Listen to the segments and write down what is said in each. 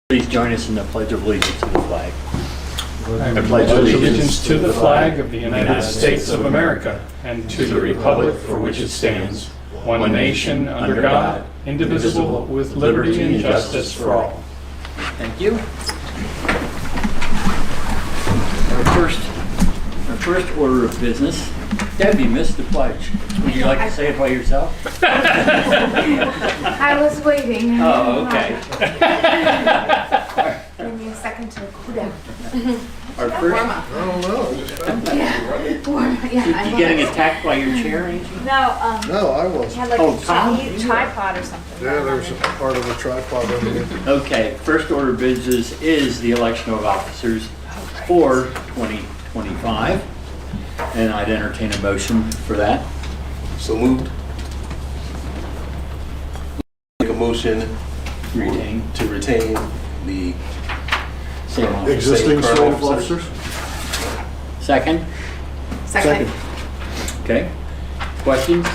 Please join us in the Pledge of Allegiance to the flag. I pledge allegiance to the flag of the United States of America and to the republic for which it stands, one nation, under God, indivisible, with liberty and justice for all. Thank you. Our first order of business. Deb, you missed the pledge. Would you like to say it by yourself? I was waiting. Oh, okay. Give me a second to cool down. Our first. I don't know. I just found Yeah, warm. Yeah. You getting attacked by your chair, Angie? No, No, I he wasn't. had like Oh, a Tom? tripod or something. Yeah, there's a part of a tripod under there. Okay, first order of business is the election of officers for 2025. And I'd entertain a motion for that. So moved. Make a motion Retain. to retain the Same officer. Existing current slate of officers. officers? Second? Second. Okay. Questions?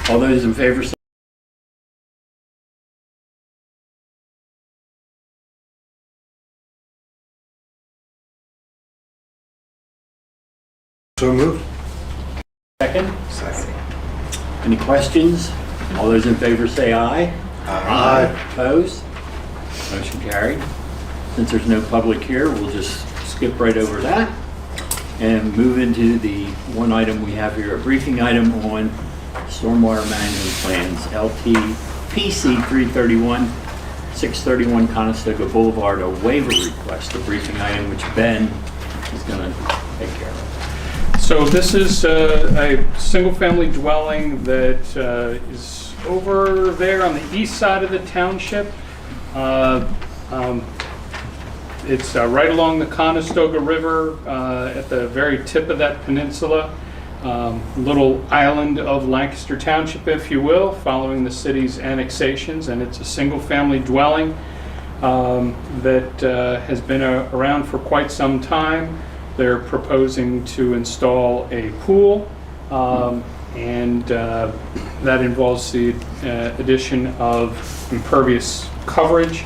All those in favor say So moved. second. Second. Any questions? All those in favor say aye. Aye. Opposed? Motion carried. Since there's no public here, we'll just skip right over that and move into the one item we have here, a briefing item on stormwater management plans, LTPC 331, 631 Conestoga Boulevard, a waiver request, a briefing item which Ben is going to take care of. So this is a single-family dwelling that is over there on the east side of the township. It's right along the Conestoga River at the very tip of that peninsula. Little island of Lancaster Township, if you will, following the city's annexations, and it's a single-family dwelling that has been around for quite some time. They're proposing to install a pool, and that involves the addition of impervious coverage.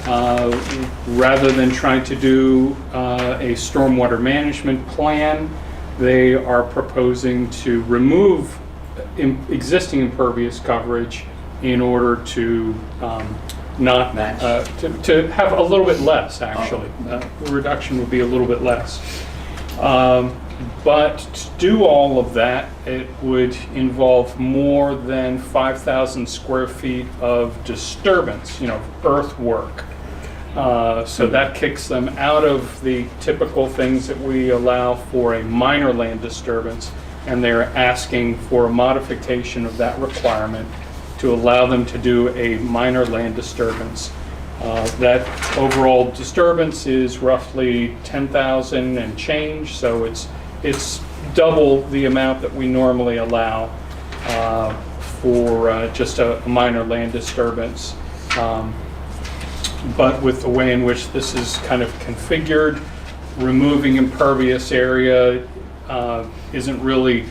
Rather than trying to do a stormwater management plan, they are proposing to remove existing impervious coverage in order to not Match. to have a little bit less, actually. The reduction would be a little bit less. But to do all of that, it would involve more than 5,000 square feet of disturbance, earthwork. So that kicks them out of the typical things that we allow for a minor land disturbance, and they're asking for a modification of that requirement to allow them to do a minor land disturbance. That overall disturbance is roughly 10,000 and change, so it's double the amount that we normally allow for just a minor land disturbance. But with the way in which this is kind of configured, removing impervious area isn't really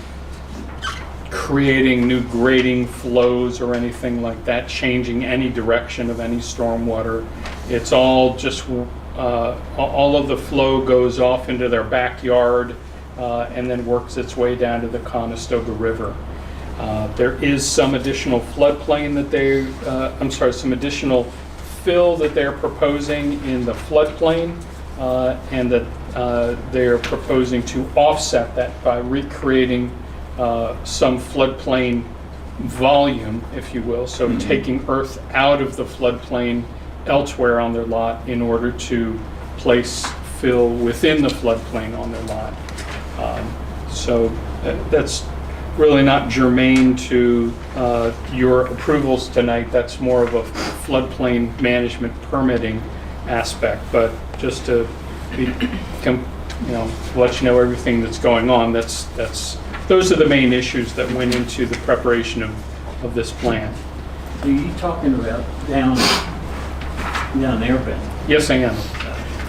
creating new grading flows or anything like that, changing any direction of any stormwater. It's all just, all of the flow goes off into their backyard and then works its way down to the Conestoga River. There is some additional floodplain that some additional fill that they're proposing in the floodplain, and that they're proposing to offset that by recreating some floodplain volume, if you will, so taking earth out of the floodplain elsewhere on their lot in order to place fill within the floodplain on their lot. So that's really not germane to your approvals tonight. That's more of a floodplain management permitting aspect, but just to let you know everything that's going on. Those are the main issues that went into the preparation of this plan. So you talking about down there, Ben? Yes, I am.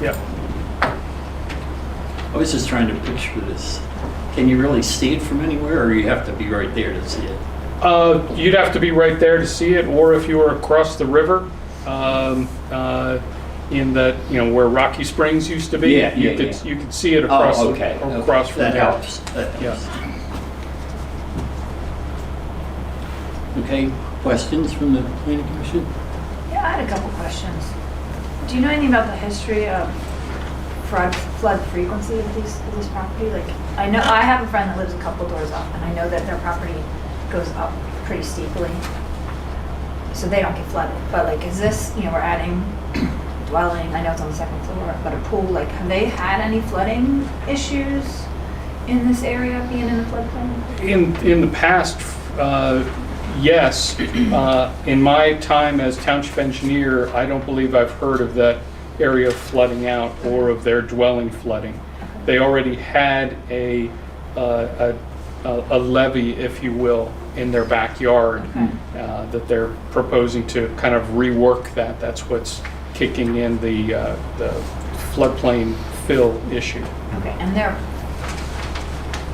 Yeah. I was just trying to picture this. Can you really see it from anywhere, or you have to be right there to see it? You'd have to be right there to see it, or if you were across the river, in that, where Rocky Springs used to be. Yeah, You yeah, could, yeah. you could see it across, Oh, okay. across from That there. helps. That helps. Yeah. Okay, questions from the planning commission? Yeah, I had a couple questions. Do you know anything about the history of flood frequency of this property? Like, I know, I have a friend that lives a couple doors up, and I know that their property goes up pretty steeply, so they don't get flooded. But like, is this, we're adding dwelling, I know it's on the second floor, but a pool, like, have they had any flooding issues in this area being in the floodplain? In the past, yes. In my time as township engineer, I don't believe I've heard of that area flooding out or of their dwelling flooding. They already had a levee, if you will, in their backyard that they're proposing to kind of rework that. That's what's kicking in the floodplain fill issue. Okay, and they're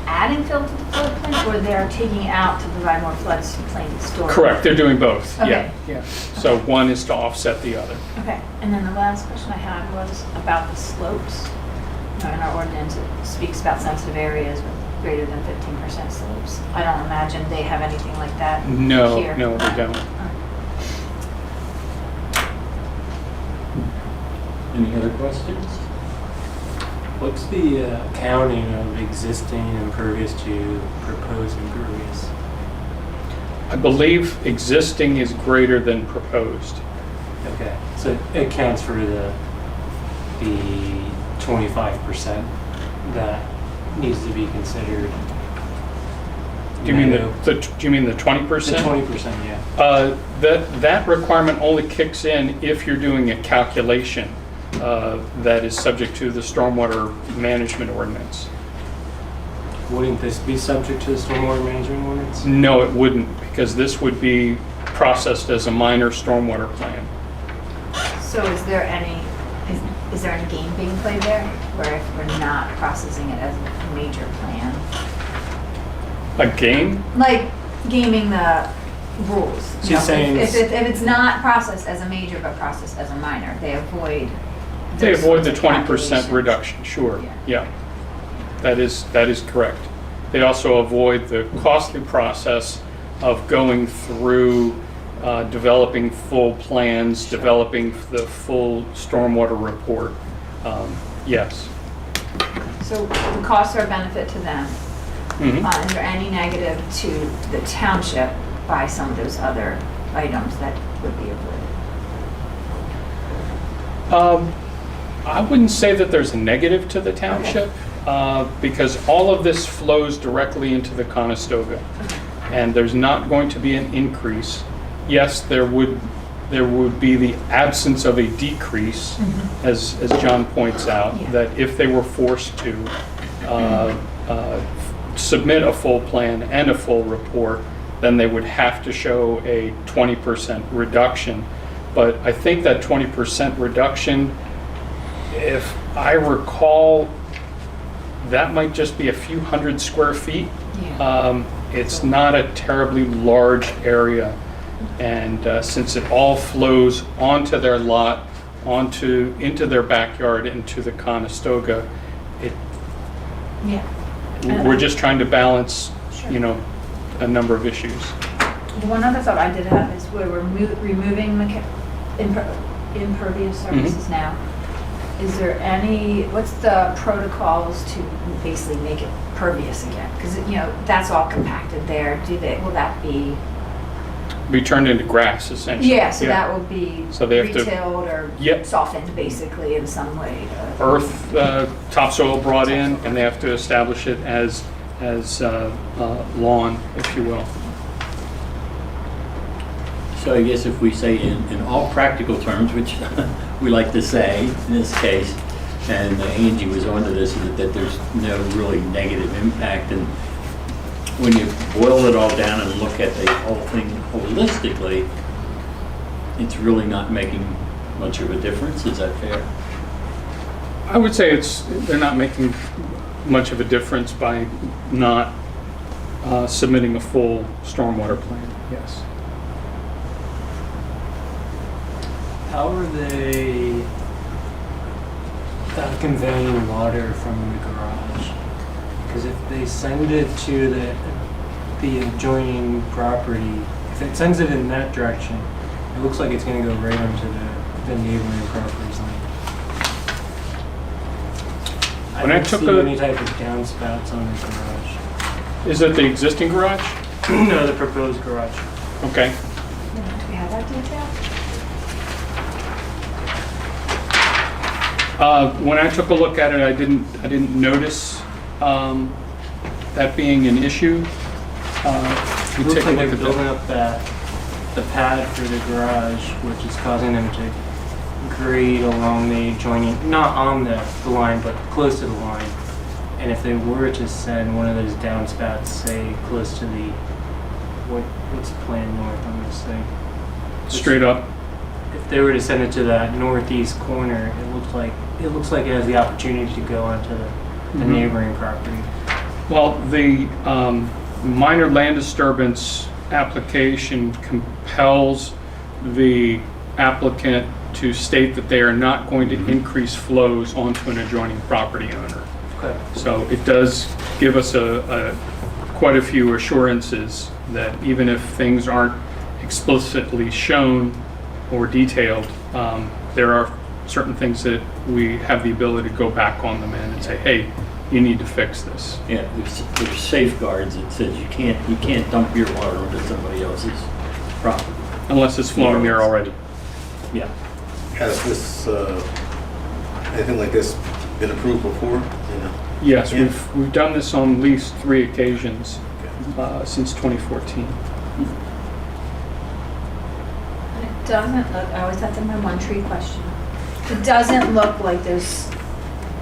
adding fill to the floodplain, or they're taking it out to provide more floodplain storage? Correct, they're doing both, Okay. yeah. So one is to offset the other. Okay, and then the last question I had was about the slopes. In our ordinance, it speaks about sensitive areas with greater than 15% slopes. I don't imagine they have anything like that No, here. no, they don't. Any other questions? What's the counting of existing impervious to proposed impervious? I believe existing is greater than proposed. Okay, so it accounts for the 25% that needs to be considered. Do you mean No. do you mean the 20%? The 20%, yeah. That requirement only kicks in if you're doing a calculation that is subject to the stormwater management ordinance. Wouldn't this be subject to the stormwater management ordinance? No, it wouldn't, because this would be processed as a minor stormwater plan. So is there any game being played there, where if we're not processing it as a major plan? A game? Like gaming the rules. She's saying if it's not processed as a major but processed as a minor, they avoid. They those avoid the sorts of 20% calculations. reduction, sure, Yeah. yeah. That is correct. They also avoid the costly process of going through developing full plans, developing the full stormwater report. Yes. So the costs are a benefit to them. Mhm. Is there any negative to the township by some of those other items that would be avoided? I wouldn't say that there's a negative to the township, because all of this flows directly into the Conestoga, and there's not going to be an increase. Yes, there would be the absence of a decrease, as John points out, Yeah. that if they were forced to submit a full plan and a full report, then they would have to show a 20% reduction. But I think that 20% reduction, if I recall, that might just be a few hundred square feet. Yeah. It's not a terribly large area. And since it all flows onto their lot, into their backyard, into the Conestoga, Yeah. we're just trying to balance, Sure. a number of issues. The one other thought I did have is we're removing impervious surfaces now. Is there what's the protocols to basically make it pervious again? Because, that's all compacted there. Will that be? Be turned into grass, essentially. Yeah, so that will be So they have to- retilled or Yep. softened basically in some way. Earth, topsoil brought in, and they have to establish it as lawn, if you will. So I guess if we say in all practical terms, which we like to say in this case, and Angie was onto this, that there's no really negative impact. And when you boil it all down and look at the whole thing holistically, it's really not making much of a difference. Is that fair? I would say they're not making much of a difference by not submitting a full stormwater plan, yes. How are they conveying water from the garage. Because if they send it to the adjoining property, if it sends it in that direction, it looks like it's going to go right onto the neighboring property's line. When I don't took see a- any type of downspouts on the garage. Is it the existing garage? No, the proposed garage. Okay. Do we have that detail? When I took a look at it, I didn't notice that being an issue. It We looks take a like look they're at building that. up the pad for the garage, which is causing them to grade along the adjoining, not on the line, but close to the line. And if they were to send one of those downspouts, say, close to the, what's the plan north on this thing? Straight up. If they were to send it to that northeast corner, it looks like it has the opportunity to go onto the Mhm. neighboring property. Well, the minor land disturbance application compels the applicant to state that they are not going to increase flows onto an adjoining property owner. Okay. So it does give us quite a few assurances that even if things aren't explicitly shown or detailed, there are certain things that we have the ability to go back on them and say, hey, you need to fix this. Yeah, there's safeguards that says you can't dump your water onto somebody else's property. Unless it's flowing there already. Yeah. Has this, anything like this been approved before? You know? Yes, Yeah. we've done this on at least 3 occasions since 2014. And it doesn't look, I always have to have my one tree question. It doesn't look like there's,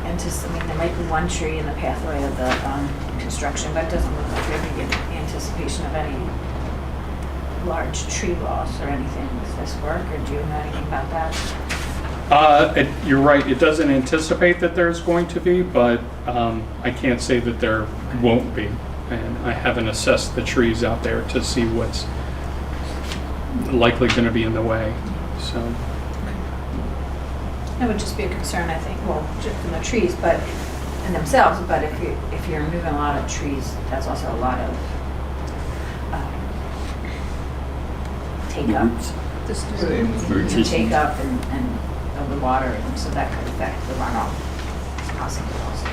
there might be one tree in the pathway of the construction, but it doesn't look like there'd be any anticipation of any large tree loss or anything with this work, or do you know anything about that? You're right, it doesn't anticipate that there's going to be, but I can't say that there won't be. And I haven't assessed the trees out there to see what's likely going to be in the way, so. That would just be a concern, I think, well, just from the trees, but, in themselves, but if you're removing a lot of trees, that's also a lot of take up. Roots. Roots and take up and of the water, and so that could affect the runoff possibly also.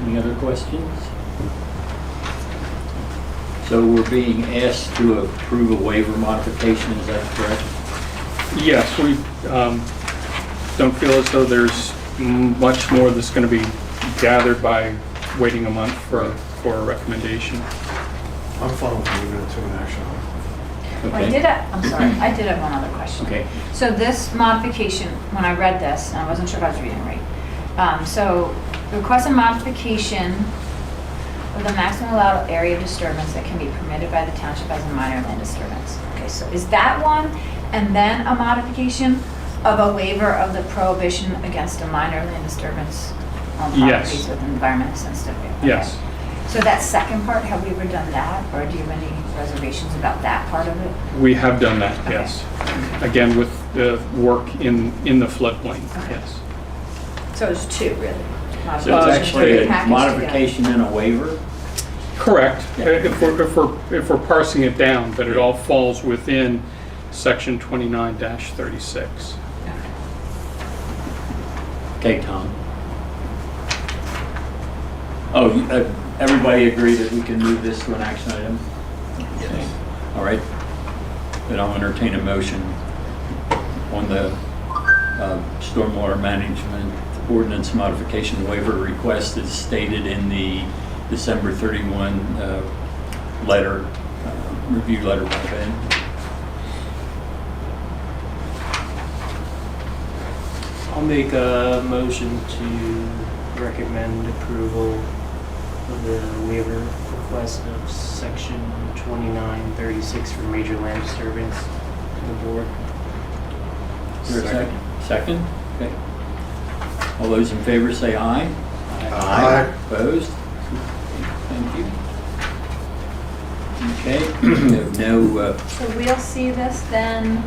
Any other questions? So we're being asked to approve a waiver modification, is that correct? Yes, we don't feel as though there's much more that's going to be gathered by waiting a month for a recommendation. I'm fine with moving it to an action item. Okay. I'm sorry, I did have one other question. Okay. So this modification, when I read this, and I wasn't sure if I was reading it right. So request a modification of the maximum allowed area of disturbance that can be permitted by the township as a minor land disturbance. Okay, so is that one, and then a modification of a waiver of the prohibition against a minor land disturbance on Yes. properties with environmentally sensitive area? Okay. Yes. So that second part, have we ever done that, or do you have any reservations about that part of it? We have done that, Okay. yes. Again, with the work in the floodplain, Okay. yes. So it's two, really? So it's Modifications actually a packaged modification and a waiver? Correct. Yeah. If we're parsing it down, but it all falls within section 29-36. together? Okay, Tom. Oh, everybody agree that we can move this to an action item? Okay. All right. Then I'll entertain a motion on the stormwater management ordinance modification waiver request as stated in the December 31 letter, review letter by Ben. I'll make a motion to recommend approval of the waiver request of section 2936 for major land disturbance to the board. Is there a second? Second? Okay. All those in favor say aye. Aye. Opposed? Thank you. Okay, we have no, So we'll see this then,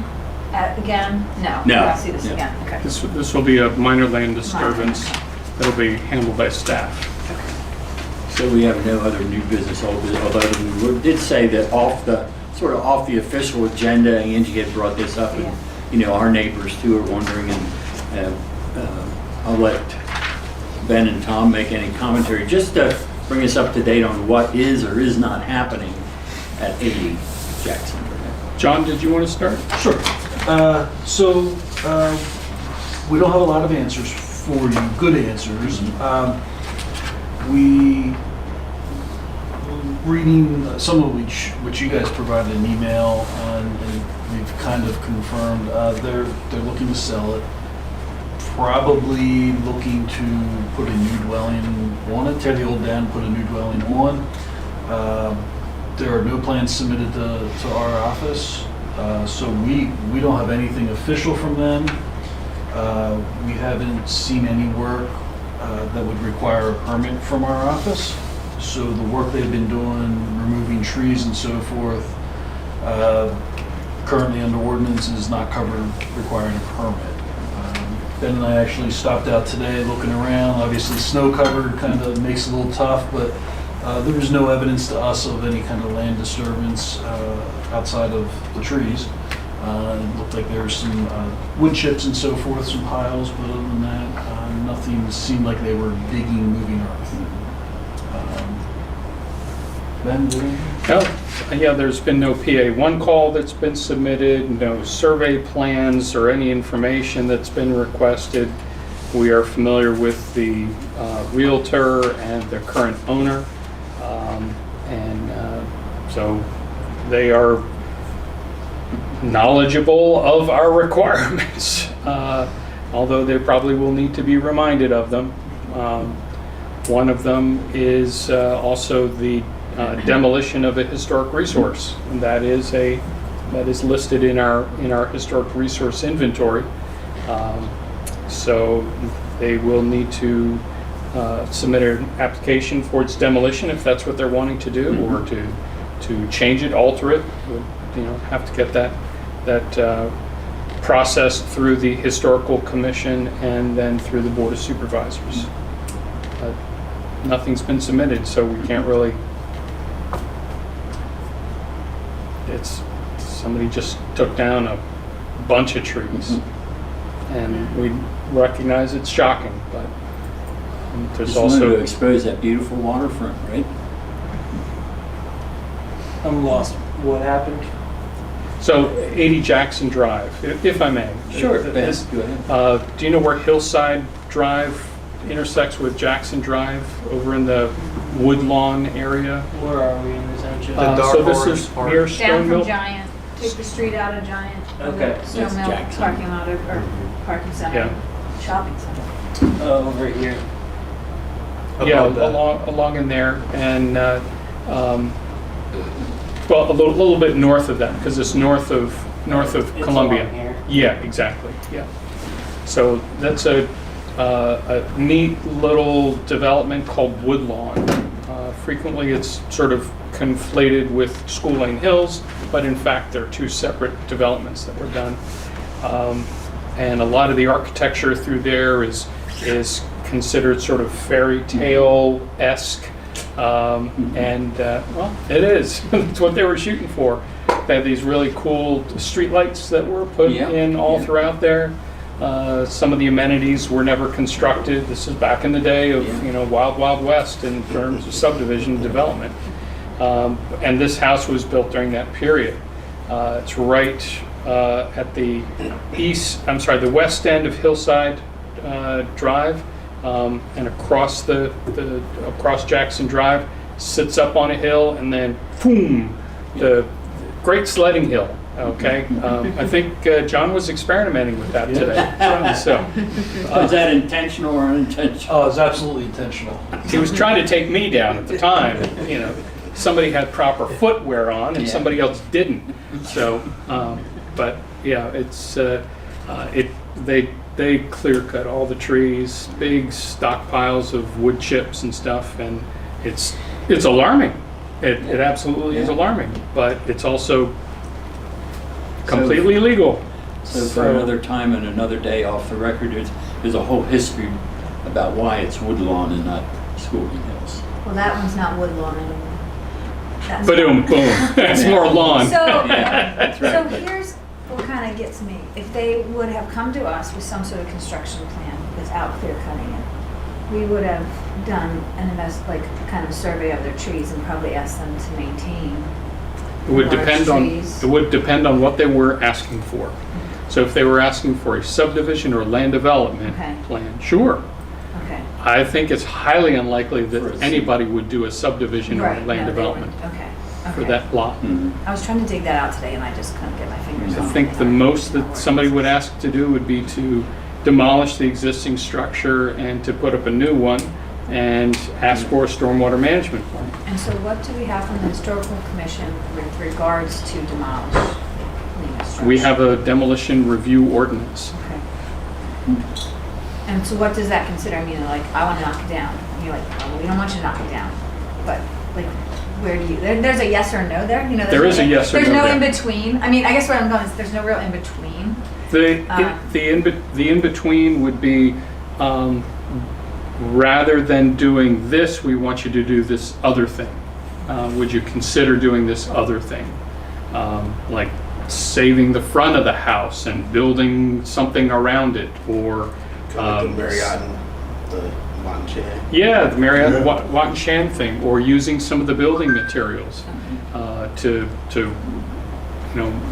again? No. No. We'll see this No. again, okay. This will be a minor land disturbance that'll be handled by staff. so we have no other new business, although we did say that off the official agenda, Angie had brought this up, and, you know, our neighbors too are wondering, and I'll let Ben and Tom make any commentary, just to bring us up to date on what is or is not happening at 80 Jackson. John, did you want to start? Sure. We don't have a lot of answers for you, good answers. We, reading some of which you guys provided an email on, and we've kind of confirmed, they're looking to sell it. Probably looking to put a new dwelling on it, tear the old down, put a new dwelling on. There are no plans submitted to our office, so we don't have anything official from them. We haven't seen any work that would require a permit from our office. So the work they've been doing, removing trees and so forth, currently under ordinance is not covered requiring a permit. Ben and I actually stopped out today looking around. Obviously snow covered kind of makes it a little tough, but there was no evidence to us of any kind of land disturbance outside of the trees. It looked like there were some wood chips and so forth, some piles, but other than that, nothing seemed like they were digging, moving earth. Ben, did anything? No, yeah, there's been no PA1 call that's been submitted, no survey plans or any information that's been requested. We are familiar with the realtor and the current owner, so they are knowledgeable of our requirements, although they probably will need to be reminded of them. One of them is also the demolition of a historic resource, and that is listed in our historic resource inventory. So they will need to submit an application for its demolition if that's what they're wanting to do, or to change it, alter it. We'll, have to get that processed through the historical commission and then through the board of supervisors. Nothing's been submitted, so we can't really. Somebody just took down a bunch of trees, and we recognize it's shocking, but there's Just wanted to also. expose that beautiful waterfront, right? I'm lost. What happened? So 80 Jackson Drive, if I may. Sure, Ben, This- go ahead. Do you know where Hillside Drive intersects with Jackson Drive over in the Woodlawn area? Where are we in the township? So this is Park. near Down Stone from Mill. Giant, take the street out of Giant. Okay. Stone That's Mill Jackson. parking lot or parking center, Yeah. shopping center. Oh, over here. Yeah, Above that. along in there, and well, a little bit north of that, because it's north of It's Columbia. along here. Yeah, exactly. Yeah. So that's a neat little development called Woodlawn. Frequently, it's sort of conflated with School Lane Hills, but in fact, they're two separate developments that were done. And a lot of the architecture through there is considered sort of fairy tale-esque. And well, it is. It's what they were shooting for. They had these really cool streetlights that were put Yeah, in all yeah. throughout there. Some of the amenities were never constructed. This is back in the day of Yeah. Wild Wild West in terms of subdivision development. And this house was built during that period. It's right at the the west end of Hillside Drive, and across across Jackson Drive, sits up on a hill, and then boom, the Great Sledding Hill. Okay, I think John was experimenting with that today. So Was that intentional or unintentional? Oh, it's absolutely intentional. he was trying to take me down at the time. Somebody had proper footwear on, and Yeah. somebody else didn't. So, but yeah, it's they clear cut all the trees, big stockpiles of wood chips and stuff, and it's alarming. It absolutely is Yeah. alarming, but it's also completely legal. So for another time and another day off the record, there's a whole history about why it's Woodlawn and not Schooling Hills. Well, that one's not Woodlawn anymore. That's Boom, boom. That's more lawn. So, Yeah, that's right. so but- here's what kind of gets me. If they would have come to us with some sort of construction plan without clear cutting it, we would have done kind of survey of their trees and probably asked them to maintain. It would large depend on, trees. it would depend on what they were asking for. So if they were asking for a subdivision or land development Okay. plan, sure. Okay. I think it's highly unlikely For a that anybody would do a subdivision or Right, land no, they development wouldn't. Okay. for Okay. that lot. Mhm. I was trying to dig that out today and I just couldn't get my fingers I on it. think the most that somebody would ask to do would be to demolish the existing structure and to put up a new one and ask for a stormwater management plan. And so what do we have from the historical commission with regards to demolish? We have a demolition review ordinance. Okay. And so what does that consider? I mean, like, I want to knock it down. And you're like, oh, well, we don't want you to knock it down. But, like, where do you, there's a yes or no there? You know, There is a yes or no There's no there. in between. I mean, I guess where I'm going is there's no real in between. The in-between would be, rather than doing this, we want you to do this other thing. Would you consider doing this other thing? Like saving the front of the house and building something around it, or Like the Marriott and the Lancaster. yeah, the Marriott Wat and Shan thing, or using some of the building materials to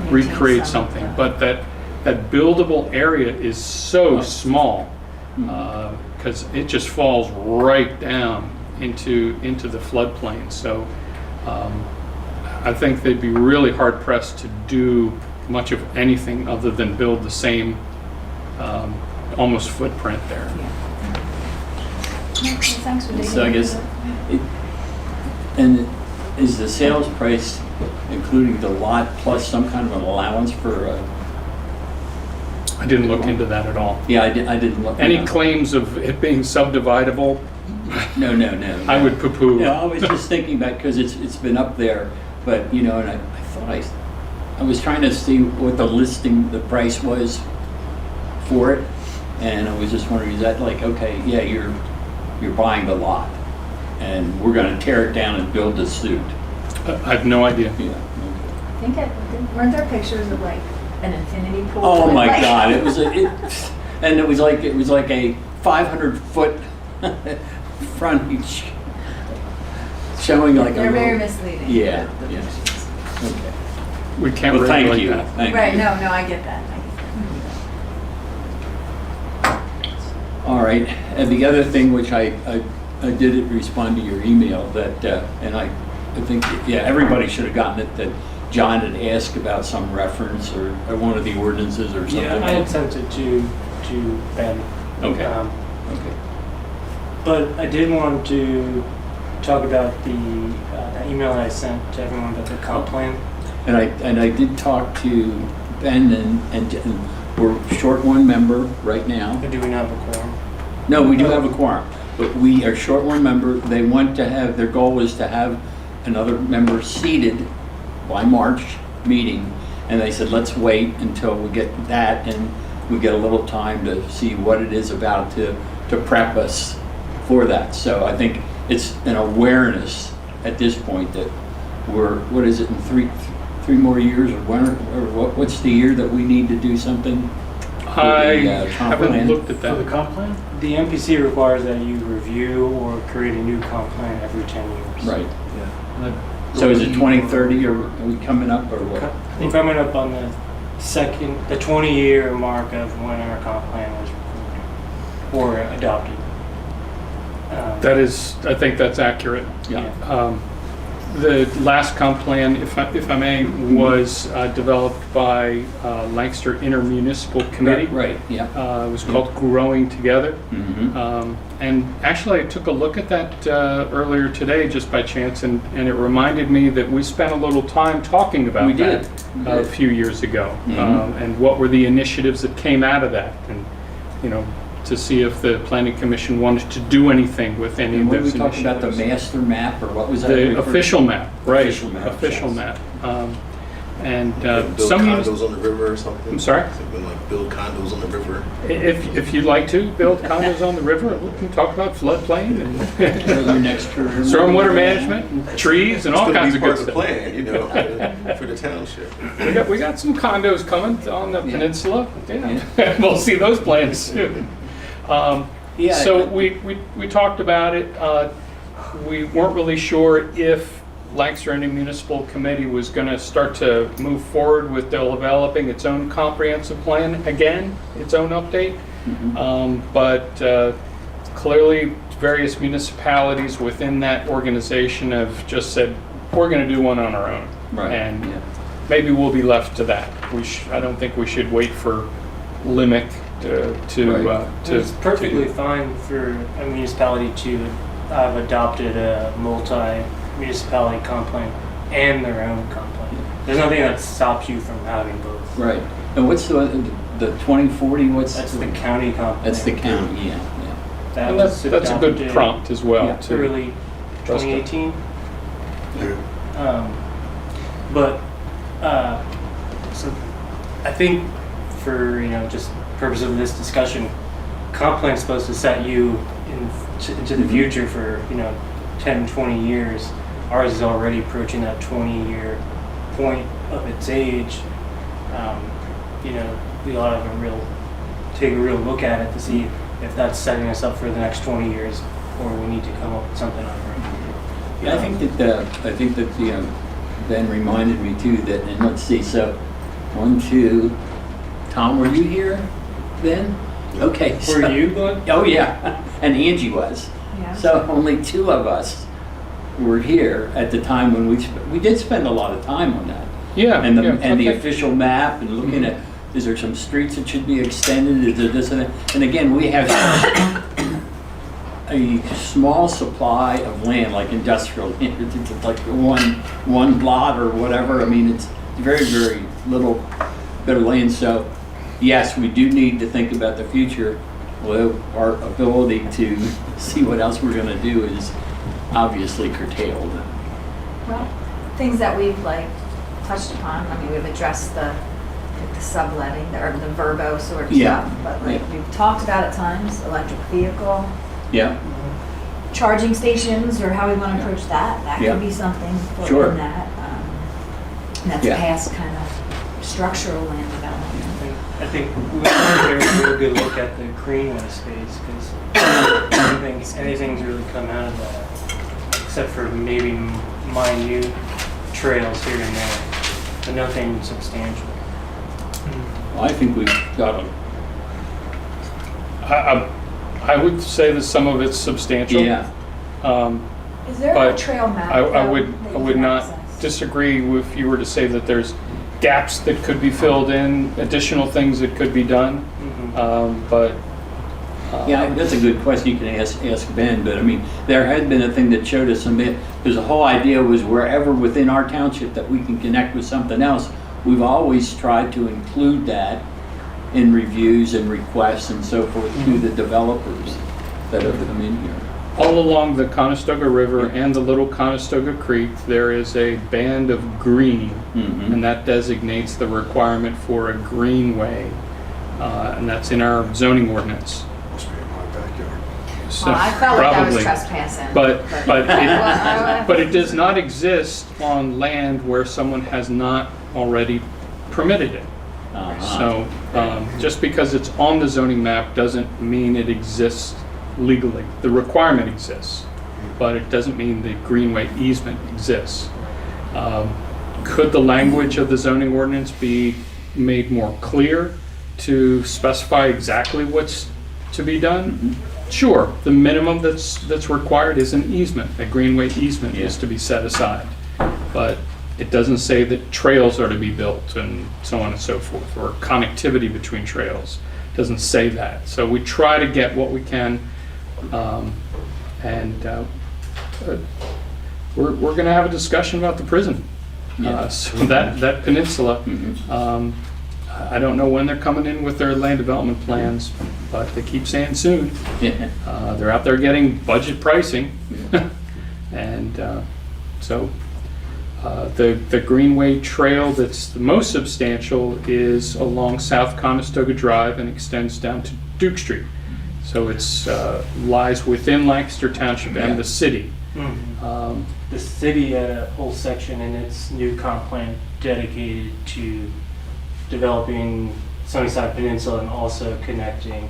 recreate some of something. the- But that buildable area is so small because it just falls right down into the floodplain. So I think they'd be really hard pressed to do much of anything other than build the same almost footprint there. Okay, thanks for digging So I into guess, that. and is the sales price including the lot plus some kind of an allowance for, I didn't look into that at all. yeah, I didn't look. Any claims of it being subdividable, No. I would poo-poo. Yeah, I was just thinking back, because it's been up there, but, and I thought I was trying to see what the price was for it, and I was just wondering, is that like, okay, yeah, you're buying the lot, and we're gonna tear it down and build the suit? I have no idea. Yeah. I think weren't there pictures of like an infinity pool? Oh with, my like- God, it was like a 500-foot frontage showing like a They're very little- misleading. Yeah, the yeah. pictures. Okay. We can't Well, thank regulate you. that. Thank Right, you. no, I get that. All right, and the other thing which I did respond to your email that, and I think, yeah, everybody should have gotten it, that John had asked about some reference or one of the ordinances or something. Yeah, I had sent it to Ben. Okay. Um, Okay. But I did want to talk about that email that I sent to everyone about the comp plan. And I did talk to Ben and we're short one member right now. Or do we not have a quorum? No, we do have a quorum, but we are short one member. They want to have, their goal is to have another member seated by March meeting. And they said, let's wait until we get that and we get a little time to see what it is about to prep us for that. So I think it's an awareness at this point that we're, what is it, in three more years or what's the year that we need to do something? I the, comp haven't plan? looked at For the that. comp plan? The MPC requires that you review or create a new comp plan every 10 years. Right. Yeah. And I So is it really- 2030 or are we coming up or what? We're coming up on the 20-year mark of when our comp plan was recorded or adopted. That is, I think that's accurate. Yeah. The last comp plan, if I may, was developed by Lancaster Intermunicipal Committee. Right, yeah. It was called Growing Together. Mhm. And actually, I took a look at that earlier today just by chance, and it reminded me that we spent a little time talking about We that did. We a did. few years ago. Mhm. And what were the initiatives that came out of that. And, to see if the planning commission wanted to do anything with any And of what are we those talking about, the initiatives. master map, or what was that? The referred to? official map, right. Official map, Official yes. map. And Build some, condos on the river or something? I'm sorry? Something like build condos on the river. if you'd like to build condos on the river, we can talk about floodplain and Your next career. stormwater management, and trees, and all It's gonna kinds be of part good of the stuff. plan, you know, for the township. We got some condos coming on the Yeah. peninsula. Yeah. We'll see those plans soon. Yeah, So we talked about it. We weren't really sure if Lancaster Municipal Committee was going to start to move forward with developing its own comprehensive plan again, its own update. But clearly, various municipalities within that organization have just said, we're going to do one on our own. Right, And yeah. maybe we'll be left to that. I don't think we should wait for Limerick to It's perfectly fine for a municipality to have adopted a multi-municipality comp plan and their own comp plan. There's nothing that stops you from having both. Right. And what's the 2040, what's? That's the county comp plan. That's the county, yeah. That And was that's a good adopted prompt as well, Yeah. too. early 2018. Yeah. But so I think for just purpose of this discussion, comp plan's supposed to set you into the future for 10, 20 years. Ours is already approaching that 20-year point of its age. We ought to take a real look at it to see if that's setting us up for the next 20 years, or we need to come up with something on our own. Yeah, I think that Ben reminded me too that, and let's see, so 1, 2, Tom, were you here then? Okay. Were you, Glenn? Oh, yeah, and Angie was. Yeah. So only 2 of us were here at the time when we did spend a lot of time on that. Yeah. And the yeah, the okay. official map and looking at, is there some streets that should be extended, is there this and that? And again, we have a small supply of land, like industrial land, it's like one lot or whatever. I mean, it's very, very little bit of land. So yes, we do need to think about the future. Well, our ability to see what else we're gonna do is obviously curtailed. Well, things that we've touched upon, I mean, we've addressed the subletting, or the verbo sort of Yeah. stuff, but Yeah. we've talked about at times, electric vehicle, Yeah, charging stations, or how we want to approach that. That Yeah. could be something for Sure. in that. And that's Yeah. past kind of structural land development. I think we want to take a real good look at the greenway space, because anything's really come out of that, except for maybe minute trails here and there, but nothing substantial. well, I think we've got them. I would say that some of it's substantial. Yeah, Is there a But trail map? I though, would that I you would can not access? disagree if you were to say that there's gaps that could be filled in, additional things that could be done. But yeah, that's a good question you can ask Ben, but I mean, there had been a thing that showed us some, because the whole idea was wherever within our township that we can connect with something else, we've always tried to include that in reviews and requests and so forth to the developers that have come in here. all along the Conestoga River and the Little Conestoga Creek, there is a band of green, Mhm. and that designates the requirement for a greenway, and that's in our zoning ordinance. Must be in my backyard. So, Well, I felt like I was probably. trespassing. But it does not exist on land where someone has not already permitted it. Uh-huh. So, just because it's on the zoning map doesn't mean it exists legally. The requirement exists, but it doesn't mean the greenway easement exists. Could the language of the zoning ordinance be made more clear to specify exactly what's to be done? Sure, the minimum that's required is an easement. A greenway easement is Yeah. to be set aside. But it doesn't say that trails are to be built and so on and so forth, or connectivity between trails. It doesn't say that. So we try to get what we can, we're going to have a discussion about the prison. Yeah. So that peninsula. Mhm. I don't know when they're coming in with their land development plans, but they keep saying soon. Yeah. They're out there getting budget pricing. And so the Greenway Trail that's the most substantial is along South Conestoga Drive and extends down to Duke Street. So it's lies within Lancaster Township and the city. The city had a whole section in its new comp plan dedicated to developing Sunnyside Peninsula and also connecting,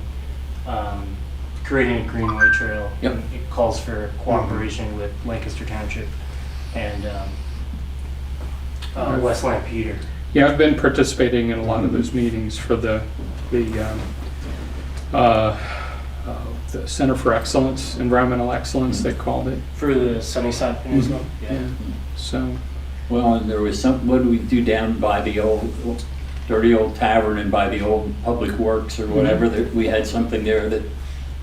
creating a Greenway Trail. Yep. And it calls for cooperation with Lancaster Township and West Lancaster. Yeah, I've been participating in a lot of those meetings for the Center for Excellence, Environmental Excellence, they called it. For the Sunnyside Peninsula? Yeah. So, Well, and there was some, what do we do down by the old, dirty old tavern and by the old Public Works or whatever, that we had something there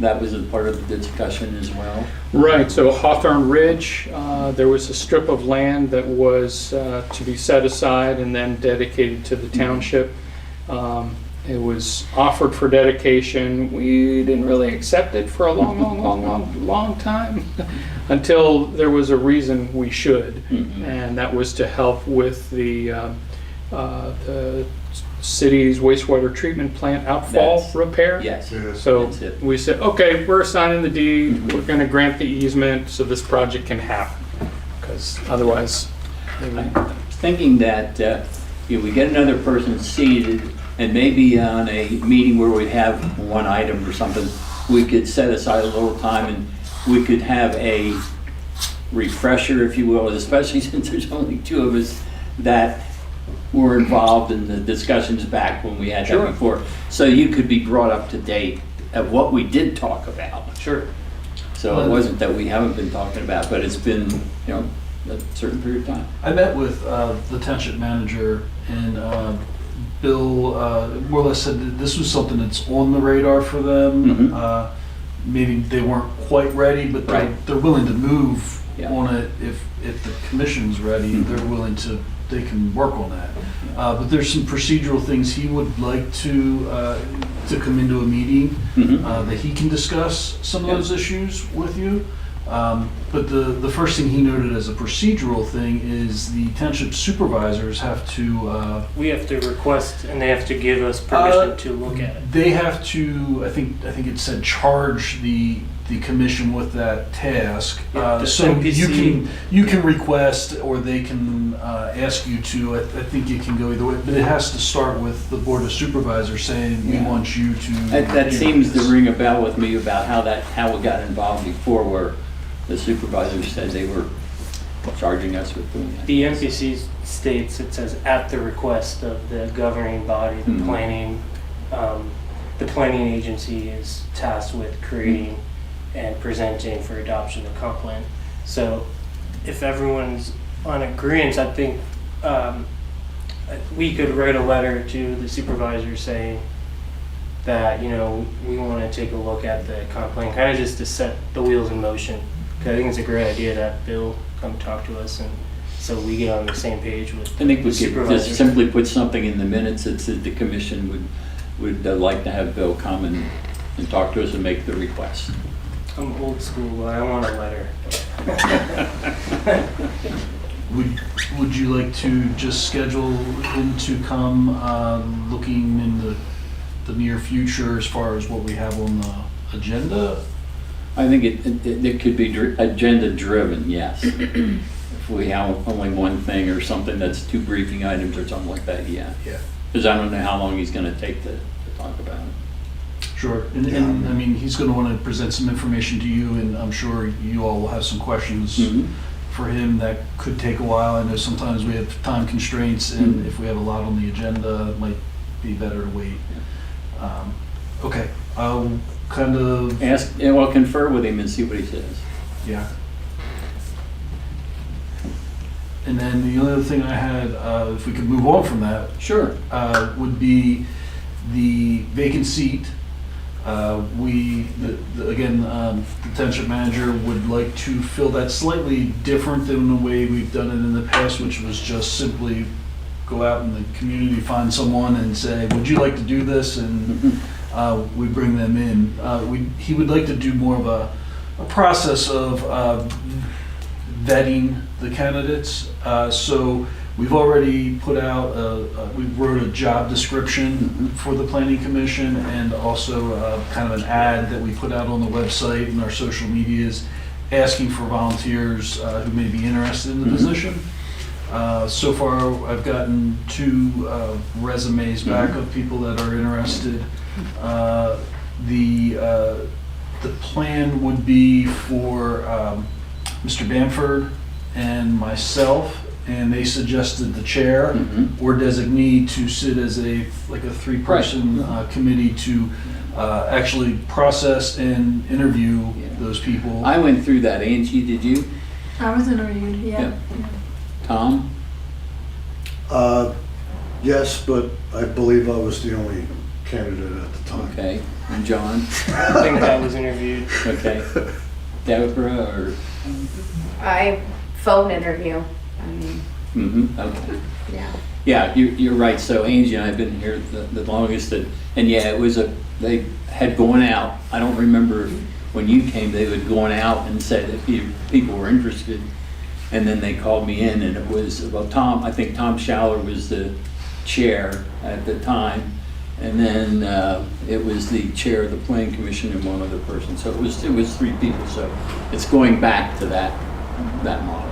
that was a part of the discussion as well. right, so Hawthorne Ridge, there was a strip of land that was to be set aside and then dedicated to the township. It was offered for dedication. We didn't really accept it for a long time until there was a reason we should, and that was to help with the city's wastewater treatment plant outfall That's- repair. Yes. Yes. So That's it. we said, okay, we're assigning the deed, we're gonna grant the easement so this project can happen, because otherwise, they I would- was thinking that if we get another person seated, and maybe on a meeting where we have one item or something, we could set aside a little time and we could have a refresher, if you will, especially since there's only two of us that were involved in the discussions back when we had Sure. that before. So you could be brought up to date of what we did talk about. Sure. So it wasn't that we haven't been talking about, but it's been, a certain period of time. I met with the township manager, and Bill more or less said that this was something that's on the radar for them. Mhm. Maybe they weren't quite ready, but Right. they're willing to move Yeah. on it if the commission's ready. Mhm. They're willing to, they can work on that. But there's some procedural things he would like to come into a meeting Mhm. that he can discuss some of Yeah. those issues with you. But the first thing he noted as a procedural thing is the township supervisors have to, We have to request and they have to give us permission to look at it. they have to, I think it said charge the commission with that task. Yeah, the So NPC. you can request, or they can ask you to. I think it can go either way, but it has to start with the board of supervisors saying, we Yeah. want you to. That do seems to this." ring a bell with me about how we got involved before, where the supervisors said they were charging us with doing that. The NPC states, it says, at the request of the governing body, the Mhm. planning agency is tasked with creating and presenting for adoption the comp plan. So if everyone's on agreement, I think we could write a letter to the supervisor saying that, we want to take a look at the comp plan, kind of just to set the wheels in motion. 'Cause I think it's a great idea to have Bill come talk to us, and so we get on the same page with I think we the could just supervisor. simply put something in the minutes that said the commission would like to have Bill come and talk to us and make the request. I'm old school, but I want a letter. Would you like to just schedule him to come, looking in the near future as far as what we have on the agenda? I think it could be agenda driven, yes. If we have only one thing or something that's two briefing items or something like that, yeah. Yeah. Because I don't know how long he's gonna take to talk about it. Sure, and I mean, he's gonna wanna present some information to you, and I'm sure you all will have some questions Mhm. for him that could take a while. I know sometimes we have time constraints, and if we have a lot on the agenda, it might be better to wait. Okay, I'll kind of, Confer with him and see what he says. yeah. And then the only other thing I had, if we could move on from that, Sure. would be the vacant seat. Again, the township manager would like to fill that slightly different than the way we've done it in the past, which was just simply go out in the community, find someone and say, would you like to do this? And we bring them in. He would like to do more of a process of vetting the candidates. So we've already put out, we wrote a job description for the planning commission, and also kind of an ad that we put out on the website and our social medias asking for volunteers who may be interested in the position. So far, I've gotten 2 resumes back of people that are interested. The plan would be for Mr. Bamford and myself, and they suggested the chair or designee to sit as a 3-person committee to actually process and interview those people. I went through that. Angie, did you? I was interviewed, yeah. Tom? Yes, but I believe I was the only candidate at the time. Okay. And John? I think that was interviewed. Okay. Deborah or? I phone interview. I mean, Okay. yeah. Yeah, you're right. So Angie and I have been here the longest, and yeah, it was they had gone out. I don't remember when you came, they had gone out and said that people were interested, and then they called me in, and it was, well, I think Tom Schaller was the chair at the time, and then it was the chair of the planning commission and one other person. So it was 3 people. So it's going back to that model.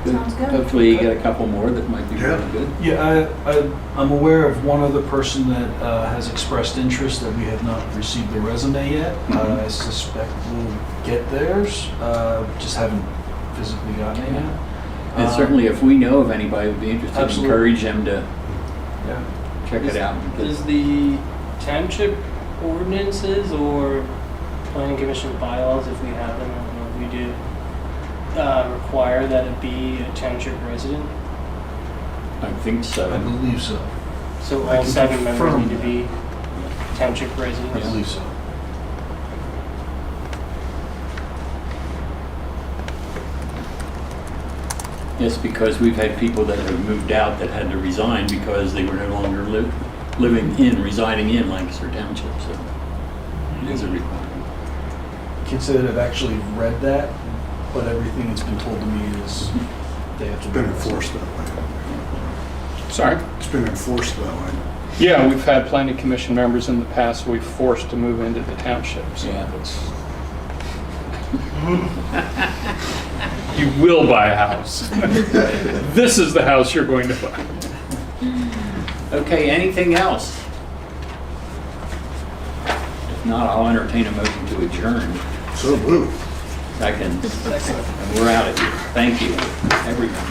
Sounds good. Hopefully you get a couple more that might be really good. Yeah, I'm aware of one other person that has expressed interest that we have not received the resume yet. I suspect we'll get theirs, just haven't physically gotten it yet. And certainly if we know of anybody who would be interested, Absolutely. encourage them to Yeah. check it out. Does the township ordinances or planning commission bylaws, if we have them, I don't know if we do, require that it be a township resident? I think so. I believe so. So I all can 7 members confirm need to be township I residents? believe so. Yes, because we've had people that have moved out that had to resign because they were no longer residing in Lancaster Township, so it is a requirement. I can't say that I've actually read that, but everything that's been told to me is they have to It's be been enforced that way. Sorry? It's been enforced that way. Yeah, we've had planning commission members in the past we've forced to move into the township, so Yeah. it's... You will buy a house. This is the house you're going to buy. Okay, anything else? If not, I'll entertain a motion to adjourn. So moved. Second. And we're out of here. Thank you, everyone.